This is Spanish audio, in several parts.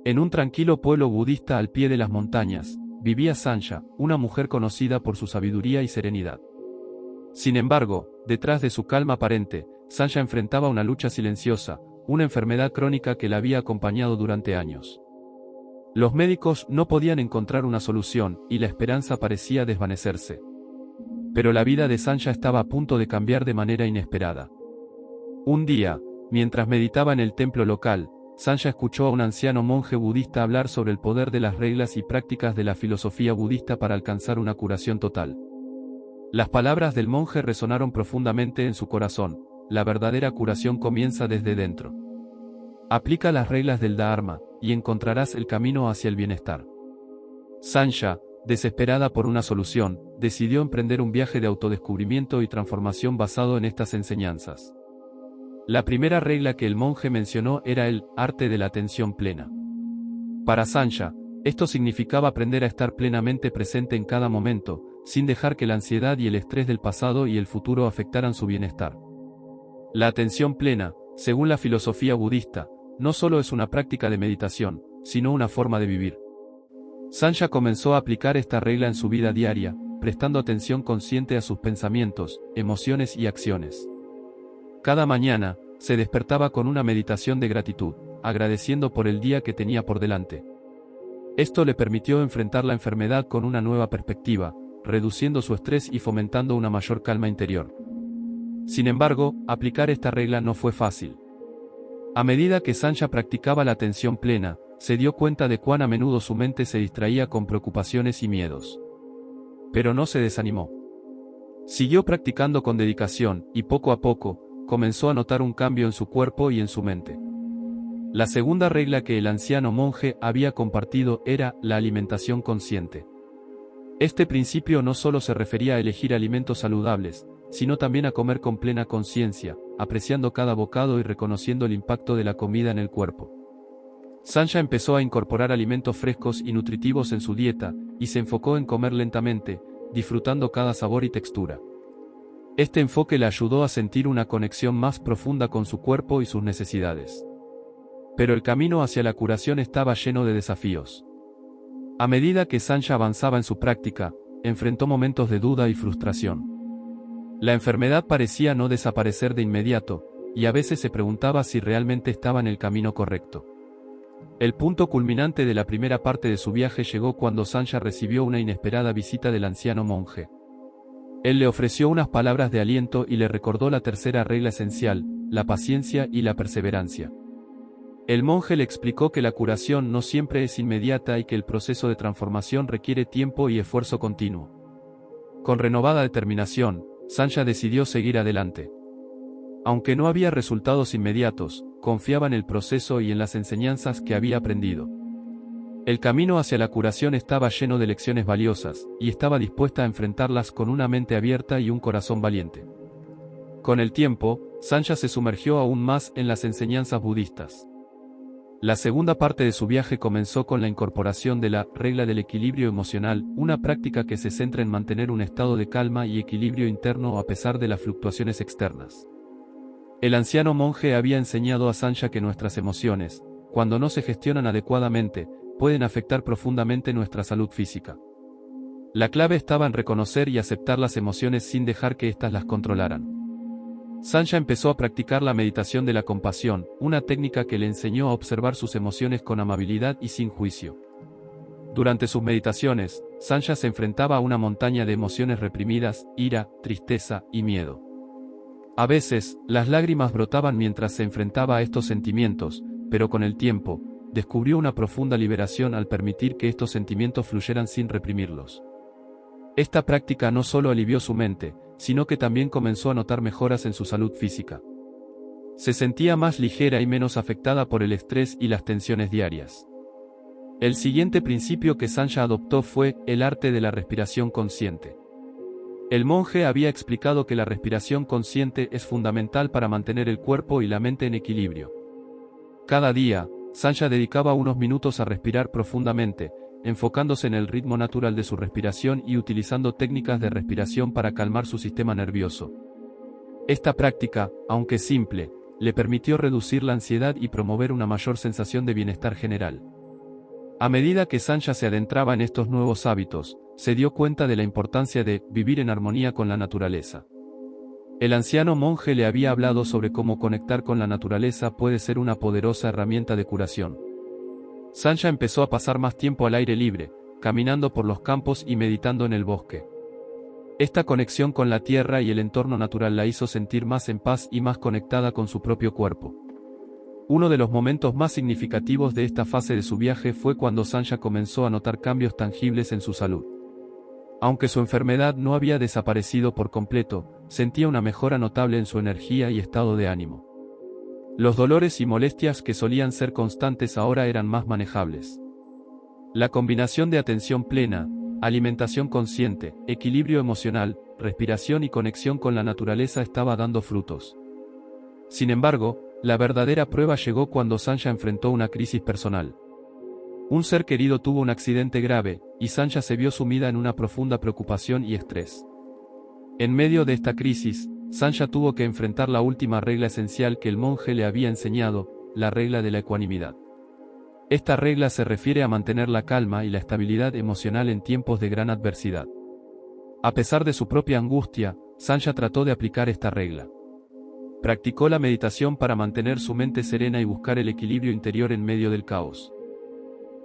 En un tranquilo pueblo budista al pie de las montañas, vivía Sanja, una mujer conocida por su sabiduría y serenidad. Sin embargo, detrás de su calma aparente, Sanja enfrentaba una lucha silenciosa, una enfermedad crónica que la había acompañado durante años. Los médicos no podían encontrar una solución, y la esperanza parecía desvanecerse. Pero la vida de Sanja estaba a punto de cambiar de manera inesperada. Un día, mientras meditaba en el templo local, Sanja escuchó a un anciano monje budista hablar sobre el poder de las reglas y prácticas de la filosofía budista para alcanzar una curación total. Las palabras del monje resonaron profundamente en su corazón: la verdadera curación comienza desde dentro. Aplica las reglas del Dharma, y encontrarás el camino hacia el bienestar. Sanja, desesperada por una solución, decidió emprender un viaje de autodescubrimiento y transformación basado en estas enseñanzas. La primera regla que el monje mencionó era el arte de la atención plena. Para Sanja, esto significaba aprender a estar plenamente presente en cada momento, sin dejar que la ansiedad y el estrés del pasado y el futuro afectaran su bienestar. La atención plena, según la filosofía budista, no solo es una práctica de meditación, sino una forma de vivir. Sanja comenzó a aplicar esta regla en su vida diaria, prestando atención consciente a sus pensamientos, emociones y acciones. Cada mañana, se despertaba con una meditación de gratitud, agradeciendo por el día que tenía por delante. Esto le permitió enfrentar la enfermedad con una nueva perspectiva, reduciendo su estrés y fomentando una mayor calma interior. Sin embargo, aplicar esta regla no fue fácil. A medida que Sanja practicaba la atención plena, se dio cuenta de cuán a menudo su mente se distraía con preocupaciones y miedos. Pero no se desanimó. Siguió practicando con dedicación, y poco a poco, comenzó a notar un cambio en su cuerpo y en su mente. La segunda regla que el anciano monje había compartido era la alimentación consciente. Este principio no solo se refería a elegir alimentos saludables, sino también a comer con plena conciencia, apreciando cada bocado y reconociendo el impacto de la comida en el cuerpo. Sanja empezó a incorporar alimentos frescos y nutritivos en su dieta, y se enfocó en comer lentamente, disfrutando cada sabor y textura. Este enfoque le ayudó a sentir una conexión más profunda con su cuerpo y sus necesidades. Pero el camino hacia la curación estaba lleno de desafíos. A medida que Sanja avanzaba en su práctica, enfrentó momentos de duda y frustración. La enfermedad parecía no desaparecer de inmediato, y a veces se preguntaba si realmente estaba en el camino correcto. El punto culminante de la primera parte de su viaje llegó cuando Sanja recibió una inesperada visita del anciano monje. Él le ofreció unas palabras de aliento y le recordó la tercera regla esencial: la paciencia y la perseverancia. El monje le explicó que la curación no siempre es inmediata y que el proceso de transformación requiere tiempo y esfuerzo continuo. Con renovada determinación, Sanja decidió seguir adelante. Aunque no había resultados inmediatos, confiaba en el proceso y en las enseñanzas que había aprendido. El camino hacia la curación estaba lleno de lecciones valiosas, y estaba dispuesta a enfrentarlas con una mente abierta y un corazón valiente. Con el tiempo, Sanja se sumergió aún más en las enseñanzas budistas. La segunda parte de su viaje comenzó con la incorporación de la regla del equilibrio emocional, una práctica que se centra en mantener un estado de calma y equilibrio interno a pesar de las fluctuaciones externas. El anciano monje había enseñado a Sanja que nuestras emociones, cuando no se gestionan adecuadamente, pueden afectar profundamente nuestra salud física. La clave estaba en reconocer y aceptar las emociones sin dejar que éstas las controlaran. Sanja empezó a practicar la meditación de la compasión, una técnica que le enseñó a observar sus emociones con amabilidad y sin juicio. Durante sus meditaciones, Sanja se enfrentaba a una montaña de emociones reprimidas: ira, tristeza y miedo. A veces, las lágrimas brotaban mientras se enfrentaba a estos sentimientos, pero con el tiempo, descubrió una profunda liberación al permitir que estos sentimientos fluyeran sin reprimirlos. Esta práctica no solo alivió su mente, sino que también comenzó a notar mejoras en su salud física. Se sentía más ligera y menos afectada por el estrés y las tensiones diarias. El siguiente principio que Sanja adoptó fue el arte de la respiración consciente. El monje había explicado que la respiración consciente es fundamental para mantener el cuerpo y la mente en equilibrio. Cada día, Sanja dedicaba unos minutos a respirar profundamente, enfocándose en el ritmo natural de su respiración y utilizando técnicas de respiración para calmar su sistema nervioso. Esta práctica, aunque simple, le permitió reducir la ansiedad y promover una mayor sensación de bienestar general. A medida que Sanja se adentraba en estos nuevos hábitos, se dio cuenta de la importancia de vivir en armonía con la naturaleza. El anciano monje le había hablado sobre cómo conectar con la naturaleza puede ser una poderosa herramienta de curación. Sanja empezó a pasar más tiempo al aire libre, caminando por los campos y meditando en el bosque. Esta conexión con la tierra y el entorno natural la hizo sentir más en paz y más conectada con su propio cuerpo. Uno de los momentos más significativos de esta fase de su viaje fue cuando Sanja comenzó a notar cambios tangibles en su salud. Aunque su enfermedad no había desaparecido por completo, sentía una mejora notable en su energía y estado de ánimo. Los dolores y molestias que solían ser constantes ahora eran más manejables. La combinación de atención plena, alimentación consciente, equilibrio emocional, respiración y conexión con la naturaleza estaba dando frutos. Sin embargo, la verdadera prueba llegó cuando Sanja enfrentó una crisis personal. Un ser querido tuvo un accidente grave, y Sanja se vio sumida en una profunda preocupación y estrés. En medio de esta crisis, Sanja tuvo que enfrentar la última regla esencial que el monje le había enseñado, la regla de la ecuanimidad. Esta regla se refiere a mantener la calma y la estabilidad emocional en tiempos de gran adversidad. A pesar de su propia angustia, Sanja trató de aplicar esta regla. Practicó la meditación para mantener su mente serena y buscar el equilibrio interior en medio del caos.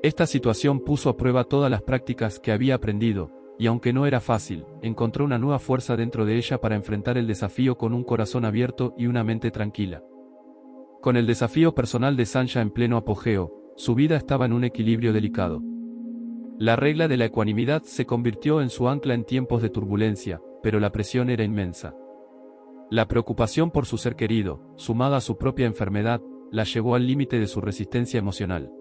Esta situación puso a prueba todas las prácticas que había aprendido, y aunque no era fácil, encontró una nueva fuerza dentro de ella para enfrentar el desafío con un corazón abierto y una mente tranquila. Con el desafío personal de Sanja en pleno apogeo, su vida estaba en un equilibrio delicado. La regla de la ecuanimidad se convirtió en su ancla en tiempos de turbulencia, pero la presión era inmensa. La preocupación por su ser querido, sumada a su propia enfermedad, la llevó al límite de su resistencia emocional.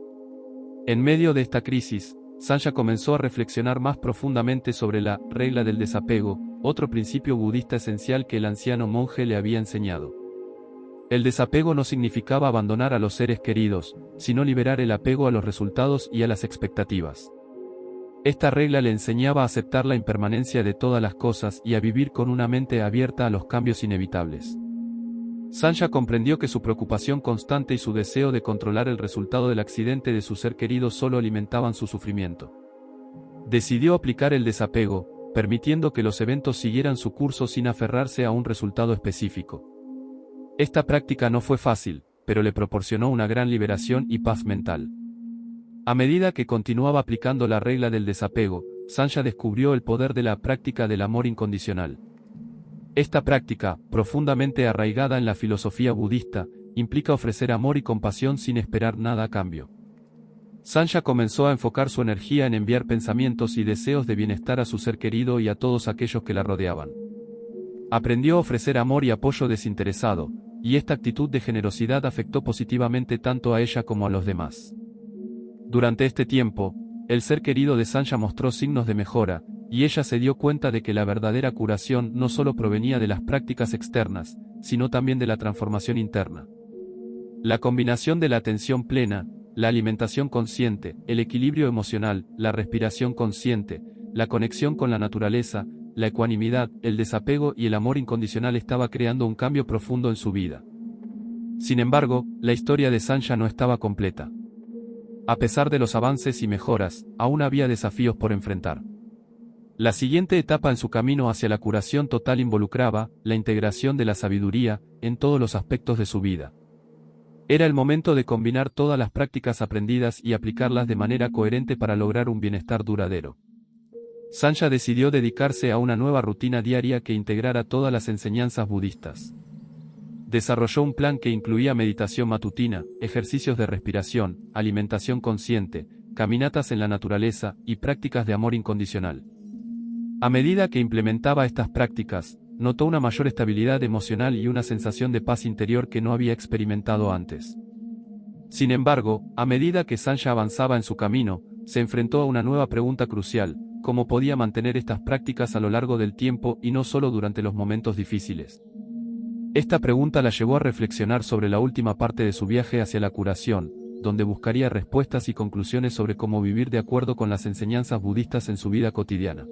En medio de esta crisis, Sanja comenzó a reflexionar más profundamente sobre la regla del desapego, otro principio budista esencial que el anciano monje le había enseñado. El desapego no significaba abandonar a los seres queridos, sino liberar el apego a los resultados y a las expectativas. Esta regla le enseñaba a aceptar la impermanencia de todas las cosas y a vivir con una mente abierta a los cambios inevitables. Sanja comprendió que su preocupación constante y su deseo de controlar el resultado del accidente de su ser querido solo alimentaban su sufrimiento. Decidió aplicar el desapego, permitiendo que los eventos siguieran su curso sin aferrarse a un resultado específico. Esta práctica no fue fácil, pero le proporcionó una gran liberación y paz mental. A medida que continuaba aplicando la regla del desapego, Sanja descubrió el poder de la práctica del amor incondicional. Esta práctica, profundamente arraigada en la filosofía budista, implica ofrecer amor y compasión sin esperar nada a cambio. Sanja comenzó a enfocar su energía en enviar pensamientos y deseos de bienestar a su ser querido y a todos aquellos que la rodeaban. Aprendió a ofrecer amor y apoyo desinteresado, y esta actitud de generosidad afectó positivamente tanto a ella como a los demás. Durante este tiempo, el ser querido de Sanja mostró signos de mejora, y ella se dio cuenta de que la verdadera curación no solo provenía de las prácticas externas, sino también de la transformación interna. La combinación de la atención plena, la alimentación consciente, el equilibrio emocional, la respiración consciente, la conexión con la naturaleza, la ecuanimidad, el desapego y el amor incondicional estaba creando un cambio profundo en su vida. Sin embargo, la historia de Sanja no estaba completa. A pesar de los avances y mejoras, aún había desafíos por enfrentar. La siguiente etapa en su camino hacia la curación total involucraba la integración de la sabiduría en todos los aspectos de su vida. Era el momento de combinar todas las prácticas aprendidas y aplicarlas de manera coherente para lograr un bienestar duradero. Sanja decidió dedicarse a una nueva rutina diaria que integrara todas las enseñanzas budistas. Desarrolló un plan que incluía meditación matutina, ejercicios de respiración, alimentación consciente, caminatas en la naturaleza y prácticas de amor incondicional. A medida que implementaba estas prácticas, notó una mayor estabilidad emocional y una sensación de paz interior que no había experimentado antes. Sin embargo, a medida que Sanja avanzaba en su camino, se enfrentó a una nueva pregunta crucial: ¿cómo podía mantener estas prácticas a lo largo del tiempo y no solo durante los momentos difíciles? Esta pregunta la llevó a reflexionar sobre la última parte de su viaje hacia la curación, donde buscaría respuestas y conclusiones sobre cómo vivir de acuerdo con las enseñanzas budistas en su vida cotidiana.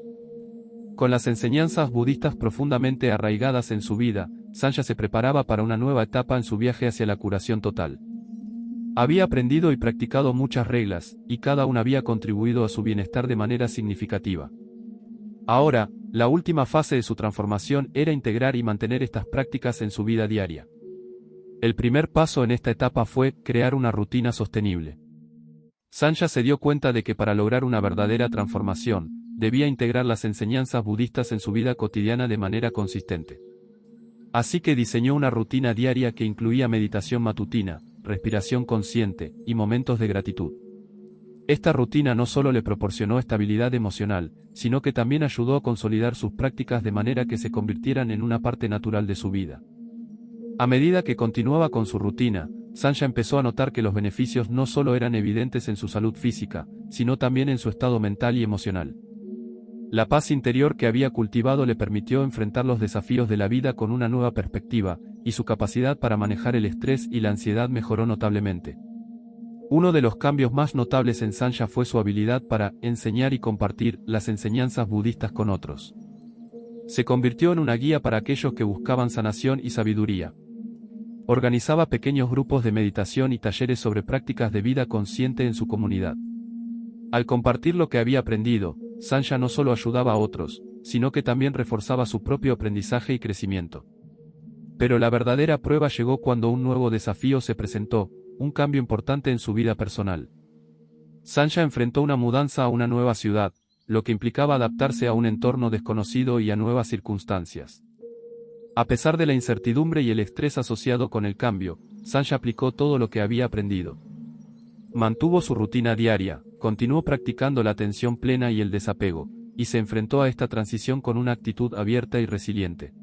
Con las enseñanzas budistas profundamente arraigadas en su vida, Sanja se preparaba para una nueva etapa en su viaje hacia la curación total. Había aprendido y practicado muchas reglas, y cada una había contribuido a su bienestar de manera significativa. Ahora, la última fase de su transformación era integrar y mantener estas prácticas en su vida diaria. El primer paso en esta etapa fue crear una rutina sostenible. Sancha se dio cuenta de que para lograr una verdadera transformación, debía integrar las enseñanzas budistas en su vida cotidiana de manera consistente. Así que diseñó una rutina diaria que incluía meditación matutina, respiración consciente y momentos de gratitud. Esta rutina no solo le proporcionó estabilidad emocional, sino que también ayudó a consolidar sus prácticas de manera que se convirtieran en una parte natural de su vida. A medida que continuaba con su rutina, Sancha empezó a notar que los beneficios no solo eran evidentes en su salud física, sino también en su estado mental y emocional. La paz interior que había cultivado le permitió enfrentar los desafíos de la vida con una nueva perspectiva, y su capacidad para manejar el estrés y la ansiedad mejoró notablemente. Uno de los cambios más notables en Sancha fue su habilidad para enseñar y compartir las enseñanzas budistas con otros. Se convirtió en una guía para aquellos que buscaban sanación y sabiduría. Organizaba pequeños grupos de meditación y talleres sobre prácticas de vida consciente en su comunidad. Al compartir lo que había aprendido, Sancha no solo ayudaba a otros, sino que también reforzaba su propio aprendizaje y crecimiento. Pero la verdadera prueba llegó cuando un nuevo desafío se presentó, un cambio importante en su vida personal. Sancha enfrentó una mudanza a una nueva ciudad, lo que implicaba adaptarse a un entorno desconocido y a nuevas circunstancias. A pesar de la incertidumbre y el estrés asociado con el cambio, Sancha aplicó todo lo que había aprendido. Mantuvo su rutina diaria, continuó practicando la atención plena y el desapego, y se enfrentó a esta transición con una actitud abierta y resiliente.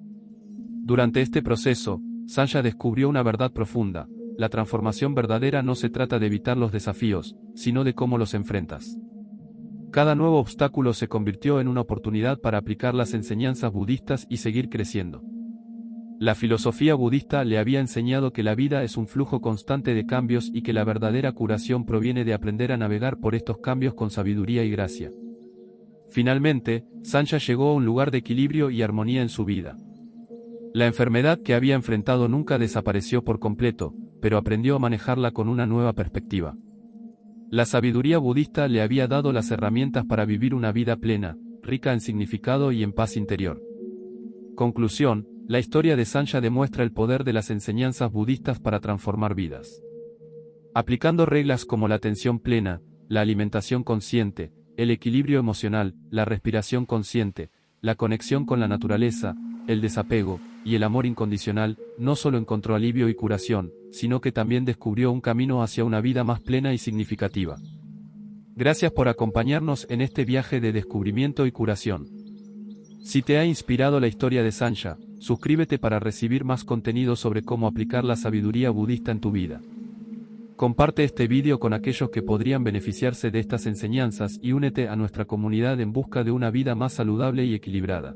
Durante este proceso, Sancha descubrió una verdad profunda: la transformación verdadera no se trata de evitar los desafíos, sino de cómo los enfrentas. Cada nuevo obstáculo se convirtió en una oportunidad para aplicar las enseñanzas budistas y seguir creciendo. La filosofía budista le había enseñado que la vida es un flujo constante de cambios y que la verdadera curación proviene de aprender a navegar por estos cambios con sabiduría y gracia. Finalmente, Sancha llegó a un lugar de equilibrio y armonía en su vida. La enfermedad que había enfrentado nunca desapareció por completo, pero aprendió a manejarla con una nueva perspectiva. La sabiduría budista le había dado las herramientas para vivir una vida plena, rica en significado y en paz interior. Conclusión: la historia de Sancha demuestra el poder de las enseñanzas budistas para transformar vidas. Aplicando reglas como la atención plena, la alimentación consciente, el equilibrio emocional, la respiración consciente, la conexión con la naturaleza, el desapego y el amor incondicional, no solo encontró alivio y curación, sino que también descubrió un camino hacia una vida más plena y significativa. Gracias por acompañarnos en este viaje de descubrimiento y curación. Si te ha inspirado la historia de Sancha, suscríbete para recibir más contenido sobre cómo aplicar la sabiduría budista en tu vida. Comparte este vídeo con aquellos que podrían beneficiarse de estas enseñanzas y únete a nuestra comunidad en busca de una vida más saludable y equilibrada.